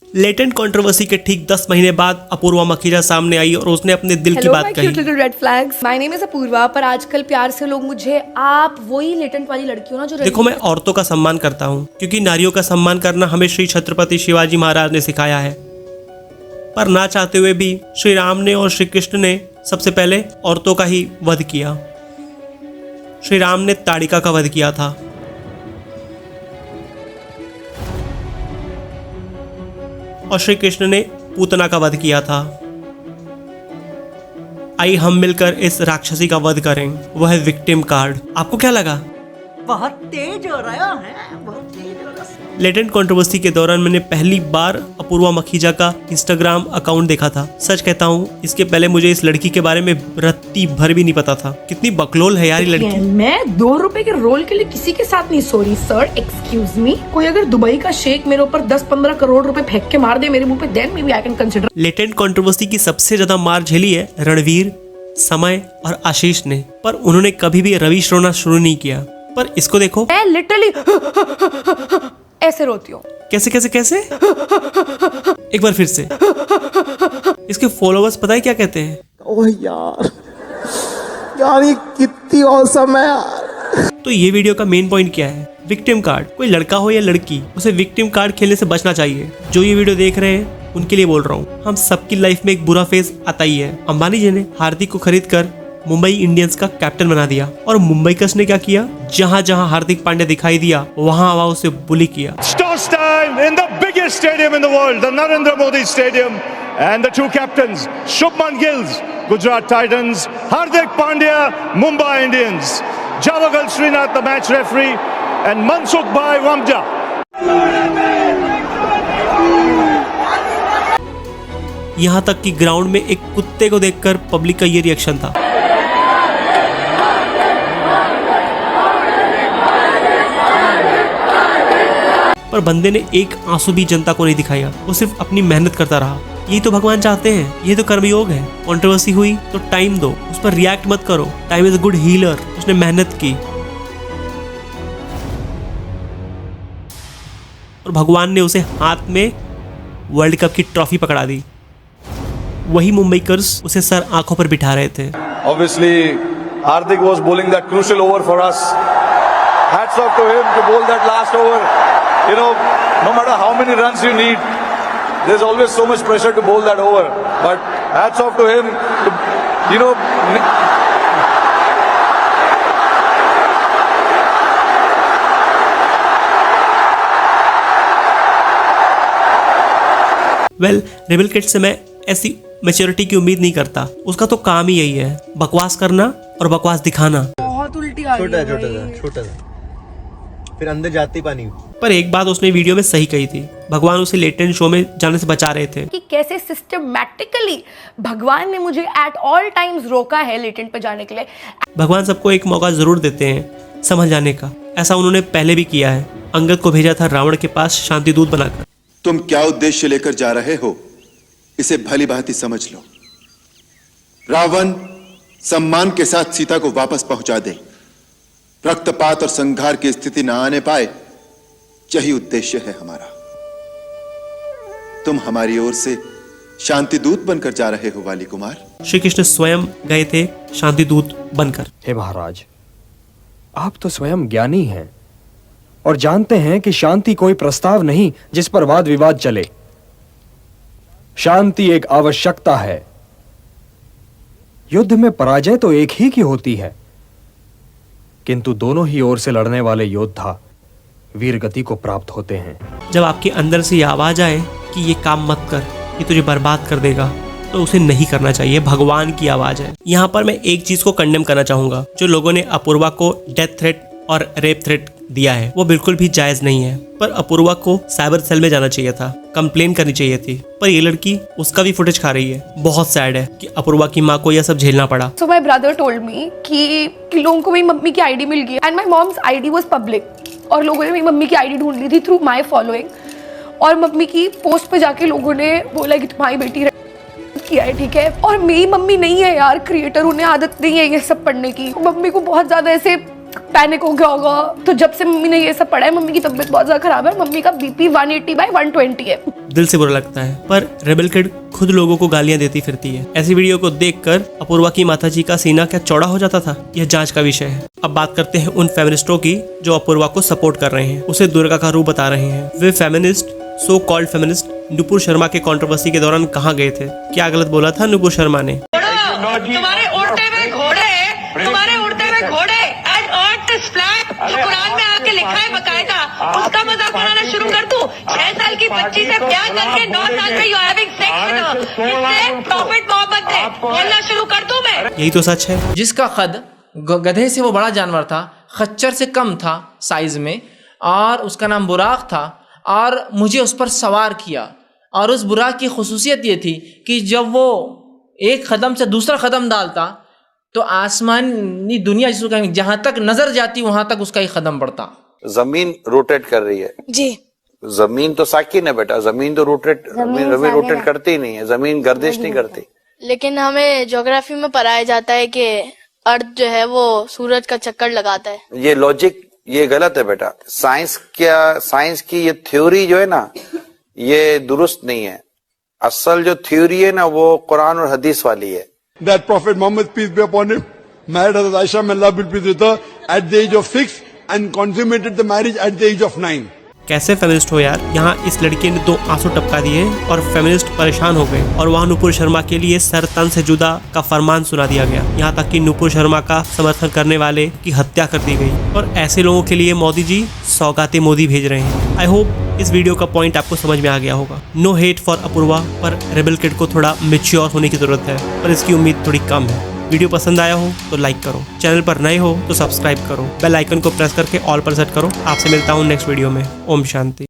Latent controversy के ठीक 10 महीने बाद अपूर्वा मखीजा सामने आई और उसने अपने दिल की बात कही। Hello red flags, my name is Apurva. पर आजकल प्यार से लोग मुझे आप वही लेटेंट वाली लड़की हो ना जो देखो, मैं औरतों का सम्मान करता हूँ क्योंकि नारियों का सम्मान करना हमें श्री छत्रपति शिवाजी महाराज ने सिखाया है। पर ना चाहते हुए भी श्री राम ने और श्री कृष्ण ने सबसे पहले औरतों का ही वध किया। श्री राम ने ताड़िका का वध किया था और श्री कृष्ण ने पूतना का वध किया था। आइए हम मिलकर इस राक्षसी का वध करें। वह है विक्टिम कार्ड। आपको क्या लगा? बहुत तेज हो रहा है, बहुत तेज हो रहा है। लेटेंट कंट्रोवर्सी के दौरान मैंने पहली बार अपूर्वा मखीजा का इंस्टाग्राम अकाउंट देखा था। सच कहता हूँ, इसके पहले मुझे इस लड़की के बारे में रत्ती भर भी नहीं पता था। कितनी बकलोल है यार ये लड़की। मैं 2 रुपए के रोल के लिए किसी के साथ नहीं। Sorry sir, excuse me. कोई अगर दुबई का शेख मेरे ऊपर 10-15 करोड़ रुपए फेंक के मार दे मेरे मुंह पे, then may be I can consider. Latent controversy की सबसे ज्यादा मार झेली है रणवीर, समय और आशीष ने, पर उन्होंने कभी भी रवीश रोना शुरू नहीं किया। पर इसको देखो, मैं लिटरली ऐसे रोती हूँ। कैसे कैसे कैसे? एक बार फिर से। इसके फॉलोअर्स पता है क्या कहते हैं? ओह यार ये कितनी औसम है यार। तो ये वीडियो का मेन पॉइंट क्या है? Victim card. कोई लड़का हो या लड़की, उसे विक्टिम कार्ड खेलने से बचना चाहिए। जो ये वीडियो देख रहे हैं उनके लिए बोल रहा हूँ। हम सबकी लाइफ में एक बुरा फेज आता ही है। अंबानी जी ने हार्दिक को खरीद कर मुंबई इंडियंस का कैप्टन बना दिया और मुंबईकर्स ने क्या किया? जहां जहां हार्दिक पांड्या दिखाई दिया वहां वहां उसे बुली किया। Toss time in the biggest stadium in the world, the Narendra Modi Stadium, and the two captains, Shubman Gill, Gujarat Titans, Hardik Pandya, Mumbai Indians, Javagal Srinath, the match referee, and Mansukh Bhai Wamja. यहाँ तक कि ground में एक कुत्ते को देखकर public का ये रिएक्शन था। पर बंदे ने एक आंसू भी जनता को नहीं दिखाया। वो सिर्फ अपनी मेहनत करता रहा। यही तो भगवान चाहते हैं, ये तो कर्मयोग है। कंट्रोवर्सी हुई तो टाइम दो, उस पर रिएक्ट मत करो। Time is a good healer. उसने मेहनत की और भगवान ने उसे हाथ में वर्ल्ड कप की ट्रॉफी पकड़ा दी। वही मुंबईकर्स उसे सर आंखों पर बिठा रहे थे। Obviously, Hardik was bowling that crucial over for us. Hats off to him to bowl that last over. You know, no matter how many runs you need, there's always so much pressure to bowl that over. But hats off to him to, you know. Well, rebel kid से मैं ऐसी maturity की उम्मीद नहीं करता। उसका तो काम ही यही है, बकवास करना और बकवास दिखाना। बहुत उल्टी आ रही है। छोटा सा फिर अंदर जाती पानी। पर एक बात उसने वीडियो में सही कही थी। भगवान उसे लेटेंट शो में जाने से बचा रहे थे। कि कैसे सिस्टमैटिकली भगवान ने मुझे एट ऑल टाइम्स रोका है लेटेंट पे जाने के लिए। भगवान सबको एक मौका जरूर देते हैं समझ जाने का। ऐसा उन्होंने पहले भी किया है। अंगद को भेजा था रावण के पास शांति दूत बनाकर। तुम क्या उद्देश्य लेकर जा रहे हो, इसे भली भांति समझ लो। रावण सम्मान के साथ सीता को वापस पहुंचा दे, रक्तपात और संघार की स्थिति न आने पाए, यही उद्देश्य है हमारा। तुम हमारी ओर से शांति दूत बनकर जा रहे हो वाली कुमार। श्री कृष्ण स्वयं गए थे शांति दूत बनकर। हे महाराज, आप तो स्वयं ज्ञानी हैं और जानते हैं कि शांति कोई प्रस्ताव नहीं जिस पर वाद विवाद चले। शांति एक आवश्यकता है। युद्ध में पराजय तो एक ही की होती है, किंतु दोनों ही ओर से लड़ने वाले योद्धा वीरगति को प्राप्त होते हैं। जब आपके अंदर से ये आवाज आए कि ये काम मत कर, ये तुझे बर्बाद कर देगा, तो उसे नहीं करना चाहिए। भगवान की आवाज है। यहाँ पर मैं एक चीज को कंडेम करना चाहूंगा। जो लोगों ने अपूर्वा को डेथ थ्रेट और रेप थ्रेट दिया है वो बिल्कुल भी जायज नहीं है। पर अपूर्वा को साइबर सेल में जाना चाहिए था, कंप्लेन करनी चाहिए थी। पर ये लड़की उसका भी फुटेज खा रही है। बहुत सैड है कि अपूर्वा की माँ को यह सब झेलना पड़ा। So my brother told me कि लोगों को मेरी मम्मी की आईडी मिल गई and my moms ID was public और लोगों ने मेरी मम्मी की आईडी ढूंढ ली थी थ्रू माय फॉलोइंग। और मम्मी की पोस्ट पे जाके लोगों ने बोला कि तुम्हारी बेटी किया है, ठीक है। और मेरी मम्मी नहीं है यार क्रिएटर, उन्हें आदत नहीं है ये सब पढ़ने की। मम्मी को बहुत ज्यादा ऐसे पैनिक हो गया होगा। तो जब से मम्मी ने ये सब पढ़ा है, मम्मी की तबीयत बहुत ज्यादा खराब है। मम्मी का बीपी 180/120 है। दिल से बुरा लगता है। पर रेबल किड खुद लोगों को गालियां देती फिरती है। ऐसी वीडियो को देखकर अपूर्वा की माताजी का सीना क्या चौड़ा हो जाता था, यह जांच का विषय है। अब बात करते हैं उन फेमिनिस्टों की जो अपूर्वा को सपोर्ट कर रहे हैं, उसे दुर्गा का रूप बता रहे हैं। वे feminist, so called feminist Nupur Sharma के कंट्रोवर्सी के दौरान कहाँ गए थे? क्या गलत बोला था नुपुर शर्मा ने? तुम्हारे उड़ते हुए घोड़े एंड अर्थ इज फ्लैट, जो कुरान में आके लिखा है बकायदा, उसका मजाक उड़ाना शुरू कर दूं? 6 साल की बच्ची से प्यार करके 9 साल में you are having sex with her, इससे प्रॉफिट मोहम्मद ने बोलना शुरू कर दूं मैं? यही तो सच है। जिसका कद गधे से वो बड़ा जानवर था, खच्चर से कम था साइज में, और उसका नाम बुराक था, और मुझे उस पर सवार किया। और उस बुराक की खुसूसियत ये थी कि जब वो एक कदम से दूसरा कदम डालता तो आसमानी दुनिया जिसको कहेंगे, जहां तक नजर जाती वहां तक उसका एक कदम बढ़ता। जमीन रोटेट कर रही है जी, जमीन तो साकिन है बेटा, जमीन तो जमीन रोटेट करती ही नहीं है, जमीन गर्दिश नहीं करती। लेकिन हमें ज्योग्राफी में पढ़ाया जाता है कि अर्थ जो है वो सूरज का चक्कर लगाता है। ये लॉजिक ये गलत है बेटा। साइंस की ये थ्योरी जो है ना, ये दुरुस्त नहीं है। असल जो थ्योरी है ना, वो कुरान और हदीस वाली है। That Prophet Muhammad, peace be upon him, married Hazrat Aisha, may Allah be pleased with her, at the age of 6 and consummated the marriage at the age of 9. कैसे फेमिनिस्ट हो यार? यहाँ इस लड़के ने 2 आंसू टपका दिए और फेमिनिस्ट परेशान हो गए, और वहाँ नुपुर शर्मा के लिए सर तन से जुदा का फरमान सुना दिया गया। यहाँ तक कि नुपुर शर्मा का समर्थन करने वाले की हत्या कर दी गई। और ऐसे लोगों के लिए मोदी जी सौगाते मोदी भेज रहे हैं। आई होप इस वीडियो का पॉइंट आपको समझ में आ गया होगा। नो हेट फॉर अपूर्वा, पर रेबल किड को थोड़ा मैच्योर होने की जरूरत है, पर इसकी उम्मीद थोड़ी कम है। वीडियो पसंद आया हो तो लाइक करो, चैनल पर नए हो तो सब्सक्राइब करो, बेल आइकन को प्रेस करके ऑल पर सेट करो। आपसे मिलता हूँ नेक्स्ट वीडियो में। ओम शांति।